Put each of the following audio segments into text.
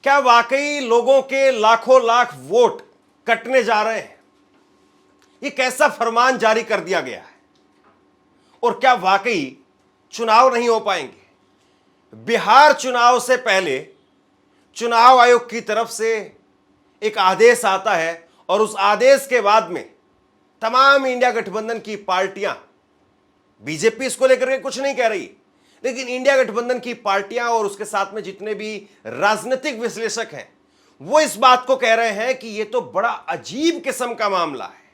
क्या वाकई लोगों के लाखों लाख वोट कटने जा रहे हैं? यह कैसा फरमान जारी कर दिया गया है? और क्या वाकई चुनाव नहीं हो पाएंगे? बिहार चुनाव से पहले चुनाव आयोग की तरफ से एक आदेश आता है और उस आदेश के बाद में तमाम इंडिया गठबंधन की पार्टियां, बीजेपी इसको लेकर के कुछ नहीं कह रही, लेकिन इंडिया गठबंधन की पार्टियां और उसके साथ में जितने भी राजनीतिक विश्लेषक हैं वो इस बात को कह रहे हैं कि यह तो बड़ा अजीब किस्म का मामला है।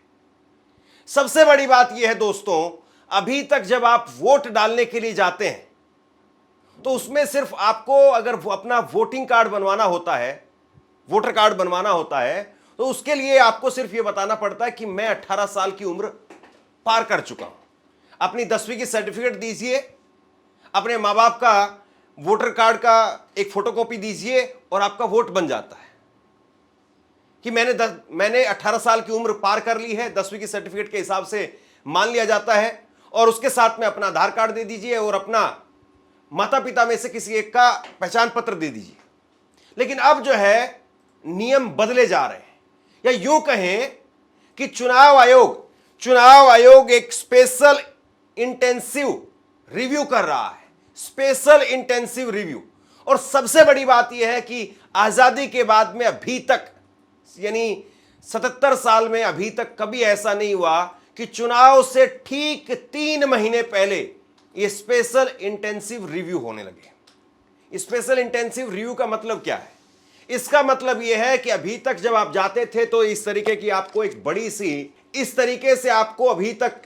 सबसे बड़ी बात यह है दोस्तों, अभी तक जब आप वोट डालने के लिए जाते हैं तो उसमें सिर्फ आपको अगर अपना वोटिंग कार्ड बनवाना होता है, वोटर कार्ड बनवाना होता है, तो उसके लिए आपको सिर्फ यह बताना पड़ता है कि मैं 18 साल की उम्र पार कर चुका हूं। अपनी 10वीं की सर्टिफिकेट दीजिए, अपने माँ बाप का वोटर कार्ड का एक फोटोकॉपी दीजिए और आपका वोट बन जाता है कि मैंने 18 साल की उम्र पार कर ली है, 10वीं की सर्टिफिकेट के हिसाब से मान लिया जाता है। और उसके साथ में अपना आधार कार्ड दे दीजिए और अपना माता पिता में से किसी एक का पहचान पत्र दे दीजिए। लेकिन अब जो है नियम बदले जा रहे हैं, या यूं कहें कि चुनाव आयोग एक स्पेशल इंटेंसिव रिव्यू कर रहा है, स्पेशल इंटेंसिव रिव्यू। और सबसे बड़ी बात यह है कि आजादी के बाद में अभी तक, यानी 77 साल में अभी तक कभी ऐसा नहीं हुआ कि चुनाव से ठीक 3 महीने पहले ये स्पेशल इंटेंसिव रिव्यू होने लगे। स्पेशल इंटेंसिव रिव्यू का मतलब क्या है? इसका मतलब यह है कि अभी तक जब आप जाते थे तो इस तरीके की आपको एक बड़ी सी, इस तरीके से आपको अभी तक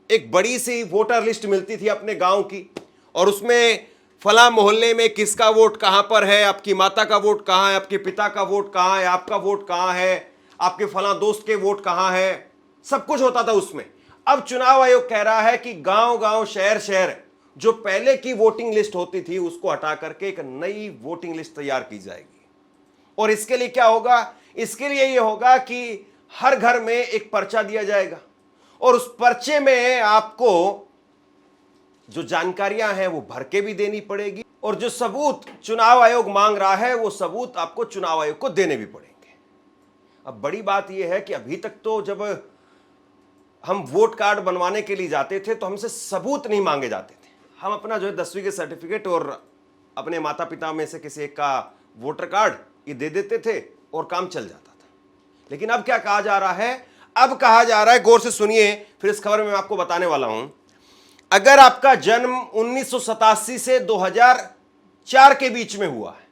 एक बड़ी सी वोटर लिस्ट मिलती थी अपने गांव की, और उसमें फला मोहल्ले में किसका वोट कहां पर है, आपकी माता का वोट कहां है, आपके पिता का वोट कहां है, आपका वोट कहां है, आपके फला दोस्त के वोट कहां है, सब कुछ होता था उसमें। अब चुनाव आयोग कह रहा है कि गांव गांव, शहर शहर जो पहले की वोटिंग लिस्ट होती थी उसको हटा करके एक नई वोटिंग लिस्ट तैयार की जाएगी। और इसके लिए क्या होगा? इसके लिए यह होगा कि हर घर में एक पर्चा दिया जाएगा और उस पर्चे में आपको जो जानकारियां हैं वो भर के भी देनी पड़ेगी, और जो सबूत चुनाव आयोग मांग रहा है वो सबूत आपको चुनाव आयोग को देने भी पड़ेंगे। अब बड़ी बात यह है कि अभी तक तो जब हम वोट कार्ड बनवाने के लिए जाते थे तो हमसे सबूत नहीं मांगे जाते थे। हम अपना जो है 10वीं के सर्टिफिकेट और अपने माता पिता में से किसी एक का वोटर कार्ड ये दे देते थे और काम चल जाता था। लेकिन अब क्या कहा जा रहा है? अब कहा जा रहा है, गौर से सुनिए, फिर इस खबर में मैं आपको बताने वाला हूं। अगर आपका जन्म 1987 से 2004 के बीच में हुआ है,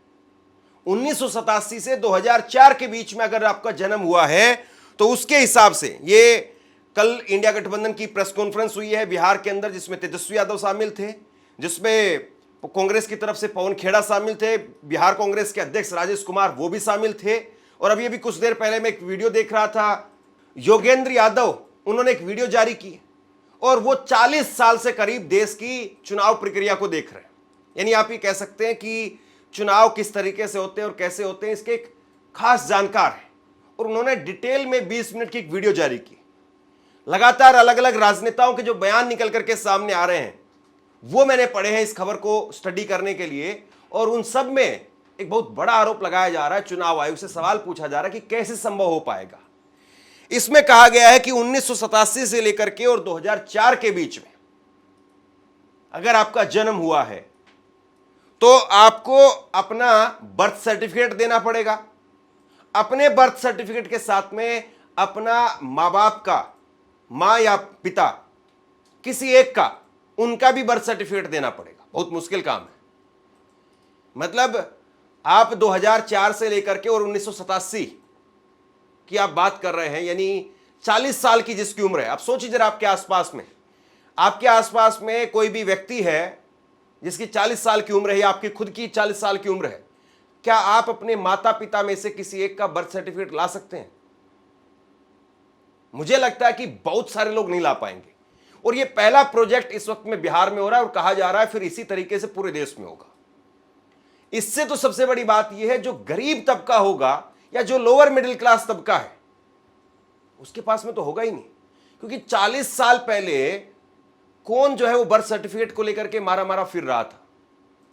1987 से 2004 के बीच में अगर आपका जन्म हुआ है तो उसके हिसाब से, ये कल इंडिया गठबंधन की प्रेस कॉन्फ्रेंस हुई है बिहार के अंदर, जिसमें तेजस्वी यादव शामिल थे, जिसमें कांग्रेस की तरफ से पवन खेड़ा शामिल थे, बिहार कांग्रेस के अध्यक्ष राजेश कुमार वो भी शामिल थे। और अभी अभी कुछ देर पहले मैं एक वीडियो देख रहा था, योगेंद्र यादव, उन्होंने एक वीडियो जारी की और वो 40 साल से करीब देश की चुनाव प्रक्रिया को देख रहे हैं। यानी आप ये कह सकते हैं कि चुनाव किस तरीके से होते हैं और कैसे होते हैं, इसके एक खास जानकार है। और उन्होंने डिटेल में 20 मिनट की एक वीडियो जारी की। लगातार अलग अलग राजनेताओं के जो बयान निकल करके सामने आ रहे हैं वो मैंने पढ़े हैं इस खबर को स्टडी करने के लिए, और उन सब में एक बहुत बड़ा आरोप लगाया जा रहा है, चुनाव आयोग से सवाल पूछा जा रहा है कि कैसे संभव हो पाएगा। इसमें कहा गया है कि 1987 से लेकर के और 2004 के बीच में अगर आपका जन्म हुआ है तो आपको अपना बर्थ सर्टिफिकेट देना पड़ेगा। अपने बर्थ सर्टिफिकेट के साथ में अपना मां बाप का, मां या पिता किसी एक का, उनका भी बर्थ सर्टिफिकेट देना पड़ेगा। बहुत मुश्किल काम है। मतलब आप 2004 से लेकर के और 1987 की आप बात कर रहे हैं, यानी 40 साल की जिसकी उम्र है। आप सोचिए जरा, आपके आसपास में कोई भी व्यक्ति है जिसकी 40 साल की उम्र है या आपकी खुद की 40 साल की उम्र है, क्या आप अपने माता पिता में से किसी एक का बर्थ सर्टिफिकेट ला सकते हैं? मुझे लगता है कि बहुत सारे लोग नहीं ला पाएंगे। और यह पहला प्रोजेक्ट इस वक्त में बिहार में हो रहा है और कहा जा रहा है फिर इसी तरीके से पूरे देश में होगा। इससे तो सबसे बड़ी बात यह है, जो गरीब तबका होगा या जो लोअर मिडिल क्लास तबका है उसके पास में तो होगा ही नहीं, क्योंकि 40 साल पहले कौन जो है वो बर्थ सर्टिफिकेट को लेकर के मारा मारा फिर रहा था।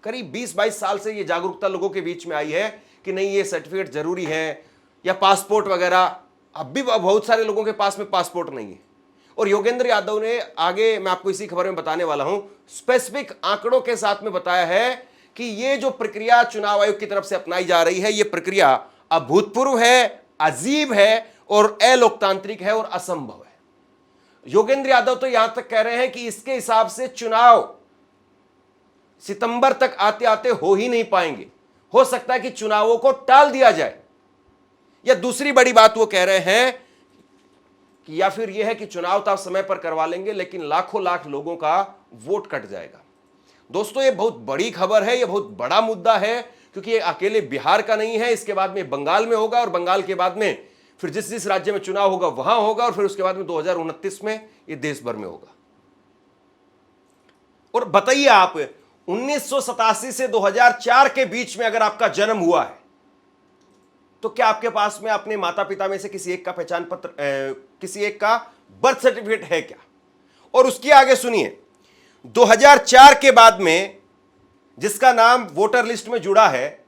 करीब 20-22 साल से ये जागरूकता लोगों के बीच में आई है कि नहीं ये सर्टिफिकेट जरूरी है, या पासपोर्ट वगैरह। अब भी बहुत सारे लोगों के पास में पासपोर्ट नहीं है। और योगेंद्र यादव ने आगे, मैं आपको इसी खबर में बताने वाला हूं, स्पेसिफिक आंकड़ों के साथ में बताया है कि ये जो प्रक्रिया चुनाव आयोग की तरफ से अपनाई जा रही है, ये प्रक्रिया अभूतपूर्व है, अजीब है और अलोकतांत्रिक है और असंभव है। योगेंद्र यादव तो यहां तक कह रहे हैं कि इसके हिसाब से चुनाव सितंबर तक आते आते हो ही नहीं पाएंगे। हो सकता है कि चुनावों को टाल दिया जाए, या दूसरी बड़ी बात वो कह रहे हैं कि या फिर यह है कि चुनाव तो आप समय पर करवा लेंगे लेकिन लाखों लाख लोगों का वोट कट जाएगा। दोस्तों, ये बहुत बड़ी खबर है, ये बहुत बड़ा मुद्दा है, क्योंकि ये अकेले बिहार का नहीं है। इसके बाद में बंगाल में होगा, और बंगाल के बाद में फिर जिस जिस राज्य में चुनाव होगा वहां होगा, और फिर उसके बाद में 2029 में ये देश भर में होगा। और बताइए आप, 1987 से 2004 के बीच में अगर आपका जन्म हुआ है तो क्या आपके पास में अपने माता पिता में से किसी एक का पहचान पत्र, किसी एक का बर्थ सर्टिफिकेट है क्या? और उसकी आगे सुनिए, 2004 के बाद में जिसका नाम वोटर लिस्ट में जुड़ा है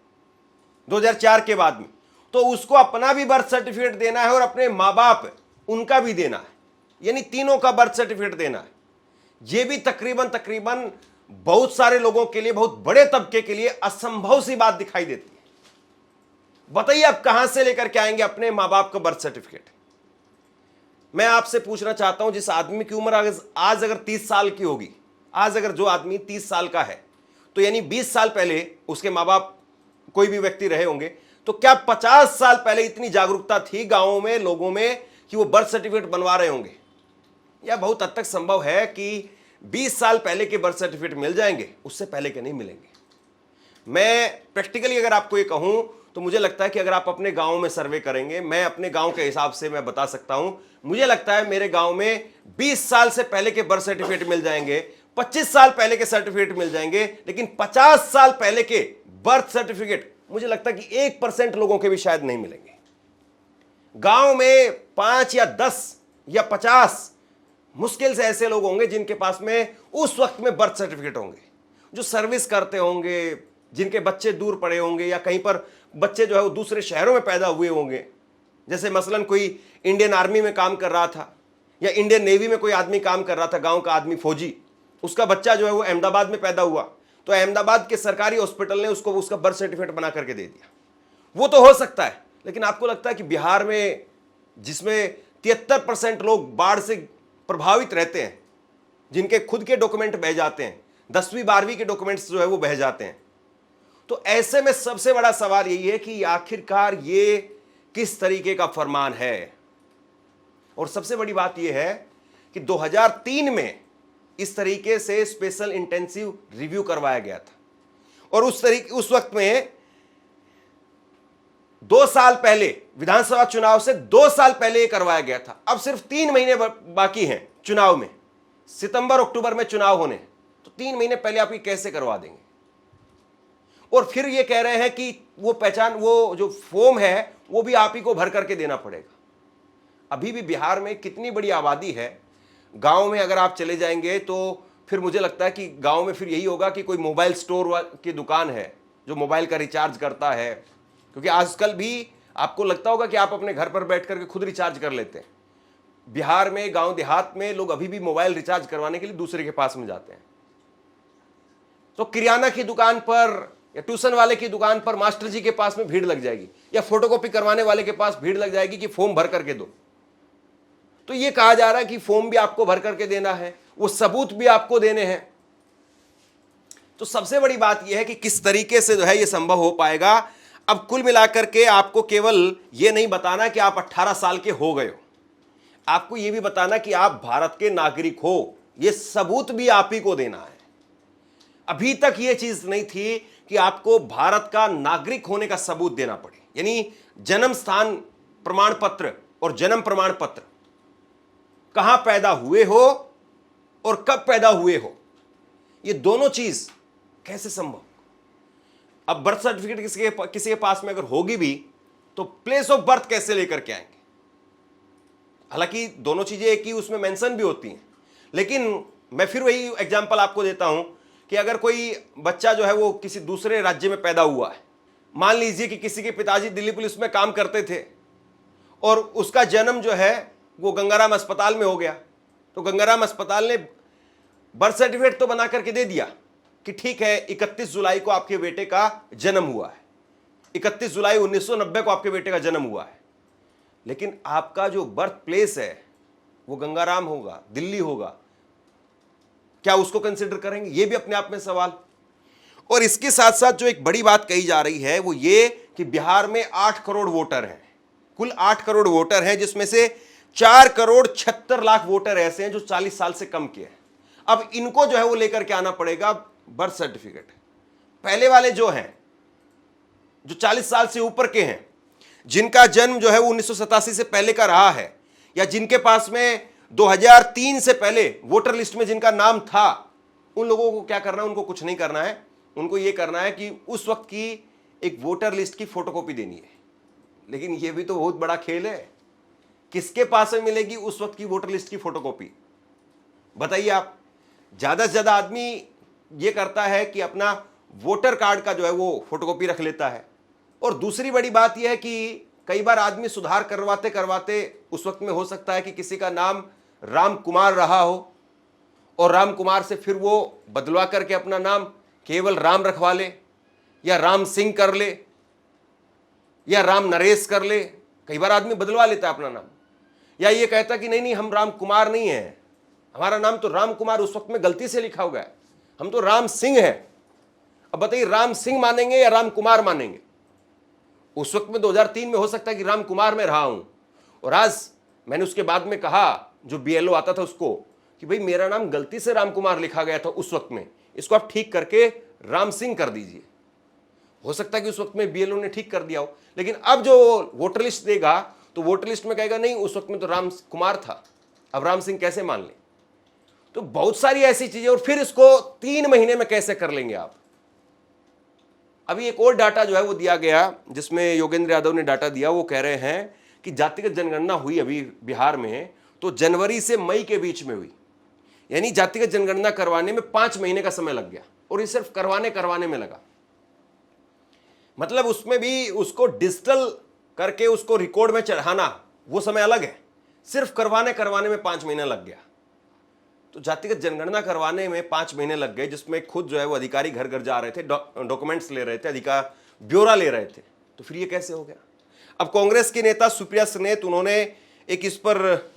2004 के बाद में, तो उसको अपना भी बर्थ सर्टिफिकेट देना है और अपने मां बाप उनका भी देना है, यानी तीनों का बर्थ सर्टिफिकेट देना है। यह भी तकरीबन बहुत सारे लोगों के लिए, बहुत बड़े तबके के लिए असंभव सी बात दिखाई देती है। बताइए आप कहां से लेकर के आएंगे अपने मां बाप का बर्थ सर्टिफिकेट? मैं आपसे पूछना चाहता हूं, जिस आदमी की उम्र आज अगर 30 साल की होगी, आज अगर जो आदमी 30 साल का है, तो यानी 20 साल पहले उसके मां बाप कोई भी व्यक्ति रहे होंगे, तो क्या 50 साल पहले इतनी जागरूकता थी गांवों में, लोगों में, कि वो बर्थ सर्टिफिकेट बनवा रहे होंगे? या बहुत हद तक संभव है कि 20 साल पहले के बर्थ सर्टिफिकेट मिल जाएंगे, उससे पहले के नहीं मिलेंगे। मैं प्रैक्टिकली अगर आपको ये कहूं तो मुझे लगता है कि अगर आप अपने गांव में सर्वे करेंगे, मैं अपने गांव के हिसाब से मैं बता सकता हूं, मुझे लगता है मेरे गांव में 20 साल से पहले के बर्थ सर्टिफिकेट मिल जाएंगे, 25 साल पहले के सर्टिफिकेट मिल जाएंगे, लेकिन 50 साल पहले के बर्थ सर्टिफिकेट मुझे लगता है कि 1% लोगों के भी शायद नहीं मिलेंगे। गांव में 5 या 10 या 50 मुश्किल से ऐसे लोग होंगे जिनके पास में उस वक्त में बर्थ सर्टिफिकेट होंगे, जो सर्विस करते होंगे, जिनके बच्चे दूर पड़े होंगे, या कहीं पर बच्चे जो है वो दूसरे शहरों में पैदा हुए होंगे। जैसे मसलन कोई इंडियन आर्मी में काम कर रहा था, या इंडियन नेवी में कोई आदमी काम कर रहा था, गांव का आदमी फौजी, उसका बच्चा जो है वो अहमदाबाद में पैदा हुआ, तो अहमदाबाद के सरकारी हॉस्पिटल ने उसको उसका बर्थ सर्टिफिकेट बना करके दे दिया। वो तो हो सकता है, लेकिन आपको लगता है कि बिहार में, जिसमें 73% लोग बाढ़ से प्रभावित रहते हैं, जिनके खुद के डॉक्यूमेंट बह जाते हैं, 10वीं 12वीं के डॉक्यूमेंट्स जो है वो बह जाते हैं, तो ऐसे में सबसे बड़ा सवाल यही है कि आखिरकार ये किस तरीके का फरमान है। और सबसे बड़ी बात यह है कि 2003 में इस तरीके से स्पेशल इंटेंसिव रिव्यू करवाया गया था, और उस वक्त में 2 साल पहले, विधानसभा चुनाव से 2 साल पहले ये करवाया गया था। अब सिर्फ 3 महीने बाकी हैं चुनाव में, सितंबर अक्टूबर में चुनाव होने, तो 3 महीने पहले आप ये कैसे करवा देंगे? और फिर ये कह रहे हैं कि वो पहचान, वो जो फॉर्म है वो भी आप ही को भर करके देना पड़ेगा। अभी भी बिहार में कितनी बड़ी आबादी है, गांव में अगर आप चले जाएंगे तो फिर मुझे लगता है कि गांव में फिर यही होगा कि कोई मोबाइल स्टोर की दुकान है जो मोबाइल का रिचार्ज करता है, क्योंकि आजकल भी आपको लगता होगा कि आप अपने घर पर बैठ करके खुद रिचार्ज कर लेते हैं। बिहार में गांव देहात में लोग अभी भी मोबाइल रिचार्ज करवाने के लिए दूसरे के पास में जाते हैं। तो किराना की दुकान पर या ट्यूशन वाले की दुकान पर मास्टर जी के पास में भीड़ लग जाएगी, या फोटोकॉपी करवाने वाले के पास भीड़ लग जाएगी कि फॉर्म भर करके दो। तो ये कहा जा रहा है कि फॉर्म भी आपको भर करके देना है, वो सबूत भी आपको देने हैं। तो सबसे बड़ी बात यह है कि किस तरीके से जो है ये संभव हो पाएगा। अब कुल मिलाकर के आपको केवल ये नहीं बताना कि आप 18 साल के हो गए हो, आपको ये भी बताना कि आप भारत के नागरिक हो, ये सबूत भी आप ही को देना है। अभी तक ये चीज नहीं थी कि आपको भारत का नागरिक होने का सबूत देना पड़े, यानी जन्म स्थान प्रमाण पत्र और जन्म प्रमाण पत्र, कहां पैदा हुए हो और कब पैदा हुए हो, ये दोनों चीज कैसे संभव? अब बर्थ सर्टिफिकेट किसी के पास में अगर होगी भी तो प्लेस ऑफ बर्थ कैसे लेकर के आएंगे? हालांकि दोनों चीजें एक ही उसमें मेंशन भी होती हैं, लेकिन मैं फिर वही एग्जांपल आपको देता हूं कि अगर कोई बच्चा जो है वो किसी दूसरे राज्य में पैदा हुआ है, मान लीजिए कि किसी के पिताजी दिल्ली पुलिस में काम करते थे और उसका जन्म जो है वो गंगाराम अस्पताल में हो गया, तो गंगाराम अस्पताल ने बर्थ सर्टिफिकेट तो बना करके दे दिया कि ठीक है 31 जुलाई को आपके बेटे का जन्म हुआ है, 31 जुलाई 1990 को आपके बेटे का जन्म हुआ है, लेकिन आपका जो बर्थ प्लेस है वो गंगाराम होगा, दिल्ली होगा, क्या उसको कंसिडर करेंगे? ये भी अपने आप में सवाल। और इसके साथ साथ जो एक बड़ी बात कही जा रही है वो ये कि बिहार में 8 करोड़ वोटर हैं, कुल 8 करोड़ वोटर हैं, जिसमें से 4 करोड़ 76 लाख वोटर ऐसे हैं जो 40 साल से कम के हैं। अब इनको जो है वो लेकर के आना पड़ेगा बर्थ सर्टिफिकेट। पहले वाले जो हैं, जो 40 साल से ऊपर के हैं, जिनका जन्म जो है वो 1987 से पहले का रहा है, या जिनके पास में 2003 से पहले वोटर लिस्ट में जिनका नाम था, उन लोगों को क्या करना है? उनको कुछ नहीं करना है, उनको ये करना है कि उस वक्त की एक वोटर लिस्ट की फोटोकॉपी देनी है। लेकिन ये भी तो बहुत बड़ा खेल है, किसके पास में मिलेगी उस वक्त की वोटर लिस्ट की फोटोकॉपी? बताइए आप। ज्यादा से ज्यादा आदमी ये करता है कि अपना वोटर कार्ड का जो है वो फोटोकॉपी रख लेता है। और दूसरी बड़ी बात यह है कि कई बार आदमी सुधार करवाते करवाते उस वक्त में हो सकता है कि किसी का नाम राम कुमार रहा हो और राम कुमार से फिर वो बदलवा करके अपना नाम केवल राम रखवा ले, या राम सिंह कर ले, या राम नरेश कर ले। कई बार आदमी बदलवा लेता है अपना नाम, या ये कहता कि नहीं नहीं हम राम कुमार नहीं है, हमारा नाम तो राम कुमार उस वक्त में गलती से लिखा हुआ है, हम तो राम सिंह हैं। अब बताइए राम सिंह मानेंगे या राम कुमार मानेंगे? उस वक्त में 2003 में हो सकता है कि राम कुमार में रहा हूं, और आज मैंने उसके बाद में कहा जो बीएलओ आता था उसको कि भाई मेरा नाम गलती से राम कुमार लिखा गया था उस वक्त में, इसको आप ठीक करके राम सिंह कर दीजिए। हो सकता है कि उस वक्त में बीएलओ ने ठीक कर दिया हो, लेकिन अब जो वोटर लिस्ट देगा तो वोटर लिस्ट में कहेगा नहीं उस वक्त में तो राम कुमार था, अब राम सिंह कैसे मान ले? तो बहुत सारी ऐसी चीजें। और फिर इसको 3 महीने में कैसे कर लेंगे आप? अभी एक और डाटा जो है वो दिया गया, जिसमें योगेंद्र यादव ने डाटा दिया। वो कह रहे हैं कि जातिगत जनगणना हुई अभी बिहार में तो जनवरी से मई के बीच में हुई, यानी जातिगत जनगणना करवाने में 5 महीने का समय लग गया, और ये सिर्फ करवाने में लगा। मतलब उसमें भी उसको डिजिटल करके उसको रिकॉर्ड में चढ़ाना वो समय अलग है, सिर्फ करवाने में 5 महीने लग गया। तो जातिगत जनगणना करवाने में 5 महीने लग गए, जिसमें खुद जो है वो अधिकारी घर घर जा रहे थे, डॉक्यूमेंट्स ले रहे थे, अधिकार ब्यौरा ले रहे थे। तो फिर ये कैसे हो गया? अब कांग्रेस के नेता सुप्रिया सुनेत, उन्होंने एक इस पर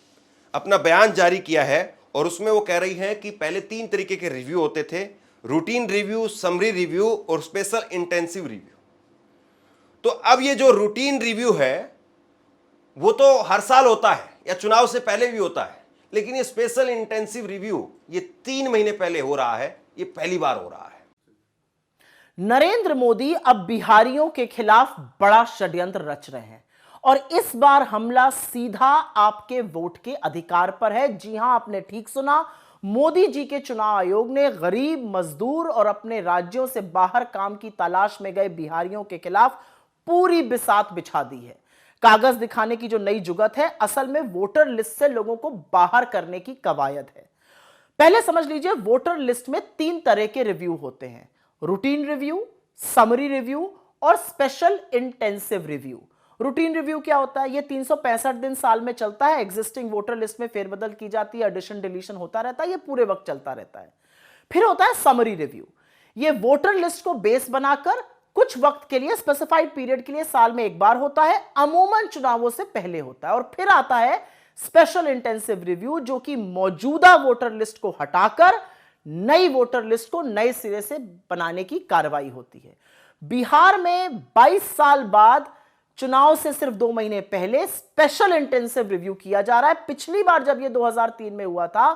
अपना बयान जारी किया है, और उसमें वो कह रही हैं कि पहले 3 तरीके के रिव्यू होते थे, रूटीन रिव्यू, समरी रिव्यू और स्पेशल इंटेंसिव रिव्यू। तो अब ये जो रूटीन रिव्यू है वो तो हर साल होता है या चुनाव से पहले भी होता है, लेकिन ये स्पेशल इंटेंसिव रिव्यू ये 3 महीने पहले हो रहा है, ये पहली बार हो रहा है। नरेंद्र मोदी अब बिहारियों के खिलाफ बड़ा षड्यंत्र रच रहे हैं, और इस बार हमला सीधा आपके वोट के अधिकार पर है। जी हां, आपने ठीक सुना, मोदी जी के चुनाव आयोग ने गरीब, मजदूर और अपने राज्यों से बाहर काम की तलाश में गए बिहारियों के खिलाफ पूरी बिसात बिछा दी है। कागज दिखाने की जो नई जुगत है, असल में वोटर लिस्ट से लोगों को बाहर करने की कवायद है। पहले समझ लीजिए, वोटर लिस्ट में 3 तरह के रिव्यू होते हैं: रूटीन रिव्यू, समरी रिव्यू और special intensive review. Routine review क्या होता है? ये 365 दिन साल में चलता है, एग्जिस्टिंग वोटर लिस्ट में फेरबदल की जाती है, एडिशन डिलीशन होता रहता है, ये पूरे वक्त चलता रहता है। फिर होता है समरी रिव्यू। ये वोटर लिस्ट को बेस बनाकर कुछ वक्त के लिए, स्पेसिफाइड पीरियड के लिए साल में एक बार होता है, अमूमन चुनावों से पहले होता है। और फिर आता है स्पेशल इंटेंसिव रिव्यू, जो कि मौजूदा वोटर लिस्ट को हटाकर नई वोटर लिस्ट को नए सिरे से बनाने की कार्रवाई होती है। बिहार में 22 साल बाद चुनाव से सिर्फ 2 महीने पहले स्पेशल इंटेंसिव रिव्यू किया जा रहा है। पिछली बार जब यह 2003 में हुआ था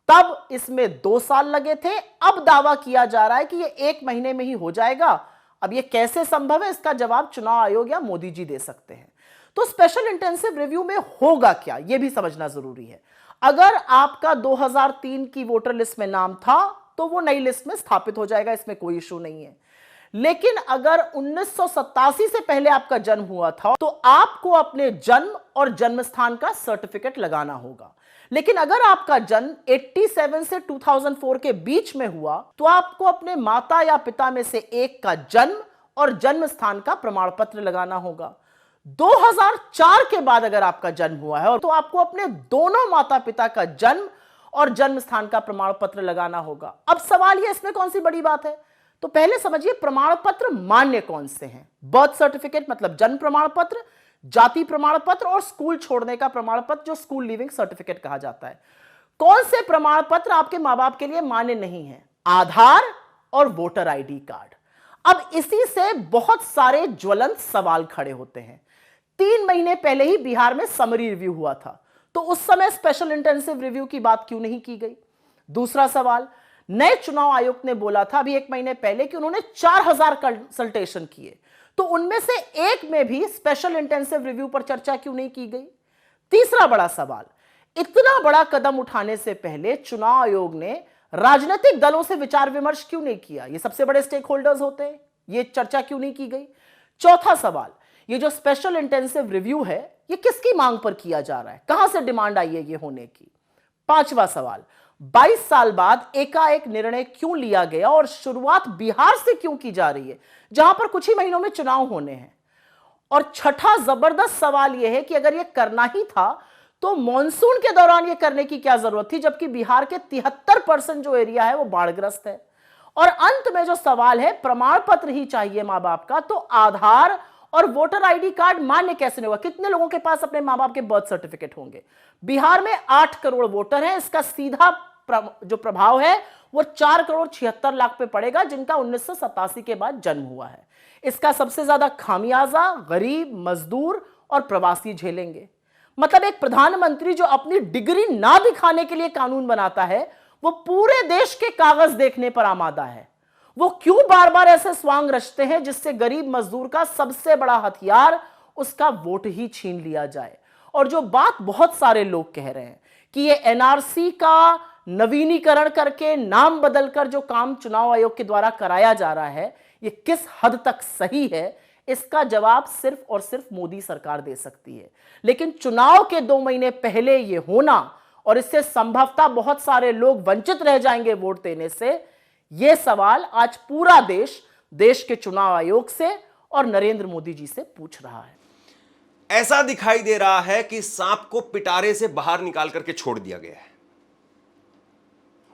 तब इसमें 2 साल लगे थे। अब दावा किया जा रहा है कि यह 1 महीने में ही हो जाएगा। अब यह कैसे संभव है, इसका जवाब चुनाव आयोग या मोदी जी दे सकते हैं। तो स्पेशल इंटेंसिव रिव्यू में होगा क्या, यह भी समझना जरूरी है। अगर आपका 2003 की वोटर लिस्ट में नाम था तो वो नई लिस्ट में स्थापित हो जाएगा, इसमें कोई इशू नहीं है। लेकिन अगर 1987 से पहले आपका जन्म हुआ था तो आपको अपने जन्म और जन्म स्थान का सर्टिफिकेट लगाना होगा। लेकिन अगर आपका जन्म 87 से 2004 के बीच में हुआ तो आपको अपने माता या पिता में से एक का जन्म और जन्म स्थान का प्रमाण पत्र लगाना होगा। 2004 के बाद अगर आपका जन्म हुआ है तो आपको अपने दोनों माता पिता का जन्म और जन्म स्थान का प्रमाण पत्र लगाना होगा। अब सवाल ये, इसमें कौन सी बड़ी बात है? तो पहले समझिए प्रमाण पत्र मान्य कौन से हैं। बर्थ सर्टिफिकेट मतलब जन्म प्रमाण पत्र, जाति प्रमाण पत्र और स्कूल छोड़ने का प्रमाण पत्र जो स्कूल लीविंग सर्टिफिकेट कहा जाता है। कौन से प्रमाण पत्र आपके मां बाप के लिए मान्य नहीं है? आधार और वोटर आईडी कार्ड। अब इसी से बहुत सारे ज्वलंत सवाल खड़े होते हैं। 3 महीने पहले ही बिहार में समरी रिव्यू हुआ था, तो उस समय स्पेशल इंटेंसिव रिव्यू की बात क्यों नहीं की गई? दूसरा सवाल, नए चुनाव आयोग ने बोला था अभी 1 महीने पहले कि उन्होंने 4000 कंसल्टेशन किए, तो उनमें से एक में भी स्पेशल इंटेंसिव रिव्यू पर चर्चा क्यों नहीं की गई? तीसरा बड़ा सवाल, इतना बड़ा कदम उठाने से पहले चुनाव आयोग ने राजनीतिक दलों से विचार विमर्श क्यों नहीं किया? ये सबसे बड़े स्टेक होल्डर्स होते हैं, ये चर्चा क्यों नहीं की गई? चौथा सवाल, ये जो स्पेशल इंटेंसिव रिव्यू है ये किसकी मांग पर किया जा रहा है? कहां से डिमांड आई है ये होने की? पांचवा सवाल, 22 साल बाद एकाएक निर्णय क्यों लिया गया और शुरुआत बिहार से क्यों की जा रही है जहां पर कुछ ही महीनों में चुनाव होने हैं? और छठा जबरदस्त सवाल यह है कि अगर यह करना ही था तो मॉनसून के दौरान यह करने की क्या जरूरत थी, जबकि बिहार के 73% जो एरिया है वो बाढ़ग्रस्त है। और अंत में जो सवाल है, प्रमाण पत्र ही चाहिए मां बाप का, तो आधार और वोटर आईडी कार्ड मान्य कैसे नहीं होगा? कितने लोगों के पास अपने मां बाप के बर्थ सर्टिफिकेट होंगे? बिहार में 8 करोड़ वोटर हैं, इसका सीधा जो प्रभाव है वो 4 करोड़ 76 लाख पे पड़ेगा जिनका 1987 के बाद जन्म हुआ है। इसका सबसे ज्यादा खामियाजा गरीब, मजदूर और प्रवासी झेलेंगे। मतलब एक प्रधानमंत्री जो अपनी डिग्री ना दिखाने के लिए कानून बनाता है, वो पूरे देश के कागज देखने पर आमादा है। वो क्यों बार बार ऐसे स्वांग रचते हैं जिससे गरीब मजदूर का सबसे बड़ा हथियार, उसका वोट ही छीन लिया जाए? और जो बात बहुत सारे लोग कह रहे हैं कि ये एनआरसी का नवीनीकरण करके नाम बदलकर जो काम चुनाव आयोग के द्वारा कराया जा रहा है, ये किस हद तक सही है, इसका जवाब सिर्फ और सिर्फ मोदी सरकार दे सकती है। लेकिन चुनाव के 2 महीने पहले यह होना और इससे संभवतः बहुत सारे लोग वंचित रह जाएंगे वोट देने से, यह सवाल आज पूरा देश के चुनाव आयोग से और नरेंद्र मोदी जी से पूछ रहा है। ऐसा दिखाई दे रहा है कि सांप को पिटारे से बाहर निकाल करके छोड़ दिया गया है,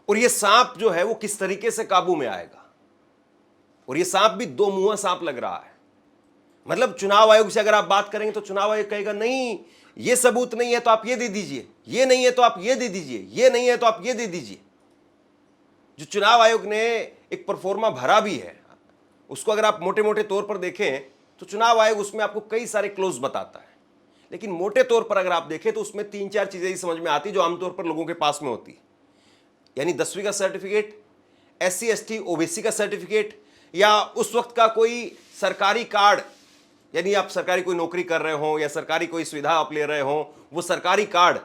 और यह सांप जो है वो किस तरीके से काबू में आएगा। और यह सांप भी 2 मुंहा सांप लग रहा है। मतलब चुनाव आयोग से अगर आप बात करेंगे तो चुनाव आयोग कहेगा नहीं, ये सबूत नहीं है तो आप ये दे दीजिए, ये नहीं है तो आप ये दे दीजिए, ये नहीं है तो आप ये दे दीजिए। जो चुनाव आयोग ने एक परफॉर्मा भरा भी है, उसको अगर आप मोटे मोटे तौर पर देखें तो चुनाव आयोग उसमें आपको कई सारे क्लोज बताता है, लेकिन मोटे तौर पर अगर आप देखें तो उसमें 3-4 चीजें ही समझ में आती जो आमतौर पर लोगों के पास में होती है। यानी 10वीं का सर्टिफिकेट, SC ST OBC का सर्टिफिकेट, या उस वक्त का कोई सरकारी कार्ड, यानी आप सरकारी कोई नौकरी कर रहे हो या सरकारी कोई सुविधा आप ले रहे हो, वो सरकारी कार्ड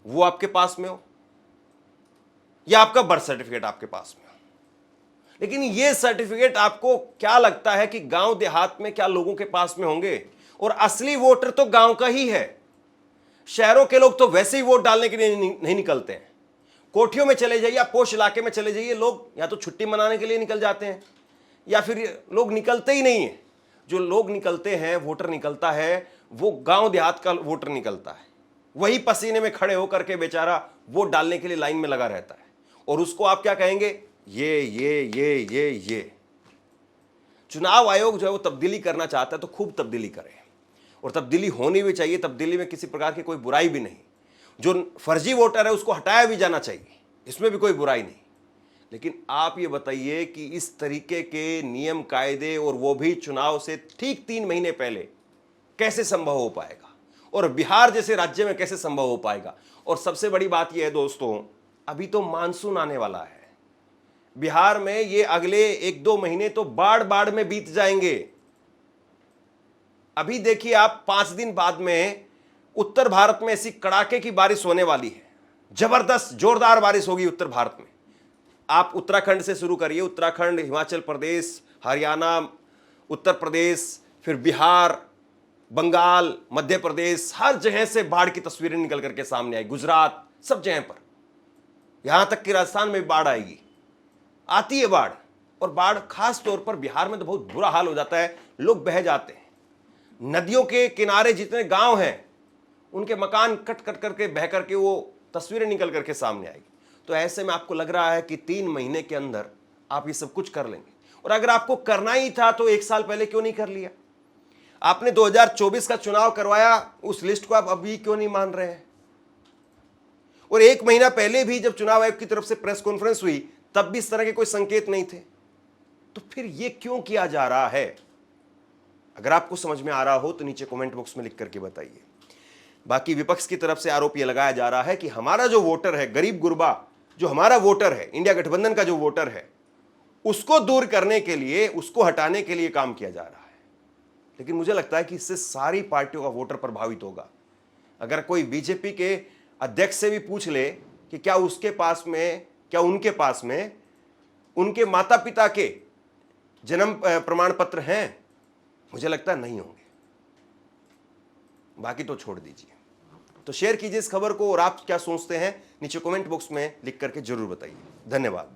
वो आपके पास में हो, या आपका बर्थ सर्टिफिकेट आपके पास में हो। लेकिन ये सर्टिफिकेट आपको क्या लगता है कि गांव देहात में क्या लोगों के पास में होंगे? और असली वोटर तो गांव का ही है। शहरों के लोग तो वैसे ही वोट डालने के लिए नहीं निकलते हैं। कोठियों में चले जाइए, पोश इलाके में चले जाइए, लोग या तो छुट्टी मनाने के लिए निकल जाते हैं या फिर लोग निकलते ही नहीं है। जो लोग निकलते हैं, वोटर निकलता है, वो गांव देहात का वोटर निकलता है। वही पसीने में खड़े होकर के बेचारा वोट डालने के लिए लाइन में लगा रहता है, और उसको आप क्या कहेंगे? ये चुनाव आयोग जो है वो तब्दीली करना चाहता है तो खूब तब्दीली करे, और तब्दीली होनी भी चाहिए। तब्दीली में किसी प्रकार की कोई बुराई भी नहीं। जो फर्जी वोटर है उसको हटाया भी जाना चाहिए, इसमें भी कोई बुराई नहीं। लेकिन आप ये बताइए कि इस तरीके के नियम कायदे, और वो भी चुनाव से ठीक 3 महीने पहले, कैसे संभव हो पाएगा? और बिहार जैसे राज्य में कैसे संभव हो पाएगा? और सबसे बड़ी बात यह है दोस्तों, अभी तो मानसून आने वाला है। बिहार में ये अगले 1-2 महीने तो बाढ़ में बीत जाएंगे। अभी देखिए आप 5 दिन बाद में उत्तर भारत में ऐसी कड़ाके की बारिश होने वाली है। जबरदस्त जोरदार बारिश होगी उत्तर भारत में। आप उत्तराखंड से शुरू करिए, उत्तराखंड, हिमाचल प्रदेश, हरियाणा, उत्तर प्रदेश, फिर बिहार, बंगाल, मध्य प्रदेश, हर जगह से बाढ़ की तस्वीरें निकल करके सामने आई। गुजरात, सब जगह पर, यहां तक कि राजस्थान में बाढ़ आएगी। आती है बाढ़, और बाढ़ खास तौर पर बिहार में तो बहुत बुरा हाल हो जाता है, लोग बह जाते हैं। नदियों के किनारे जितने गांव हैं उनके मकान कट कट करके बह करके वो तस्वीरें निकल करके सामने आएगी। तो ऐसे में आपको लग रहा है कि 3 महीने के अंदर आप ये सब कुछ कर लेंगे, और अगर आपको करना ही था तो 1 साल पहले क्यों नहीं कर लिया? आपने 2024 का चुनाव करवाया, उस लिस्ट को आप अभी क्यों नहीं मान रहे हैं? और 1 महीना पहले भी जब चुनाव आयोग की तरफ से प्रेस कॉन्फ्रेंस हुई तब भी इस तरह के कोई संकेत नहीं थे। तो फिर ये क्यों किया जा रहा है? अगर आपको समझ में आ रहा हो तो नीचे कमेंट बॉक्स में लिख करके बताइए। बाकी विपक्ष की तरफ से आरोप यह लगाया जा रहा है कि हमारा जो वोटर है, गरीब गुरबा जो हमारा वोटर है, इंडिया गठबंधन का जो वोटर है, उसको दूर करने के लिए, उसको हटाने के लिए काम किया जा रहा है। लेकिन मुझे लगता है कि इससे सारी पार्टियों का वोटर प्रभावित होगा। अगर कोई बीजेपी के अध्यक्ष से भी पूछ ले कि क्या उसके पास में, क्या उनके पास में उनके माता पिता के जन्म प्रमाण पत्र हैं, मुझे लगता नहीं होंगे। बाकी तो छोड़ दीजिए। तो शेयर कीजिए इस खबर को, और आप क्या सोचते हैं नीचे कमेंट बॉक्स में लिख करके जरूर बताइए। धन्यवाद।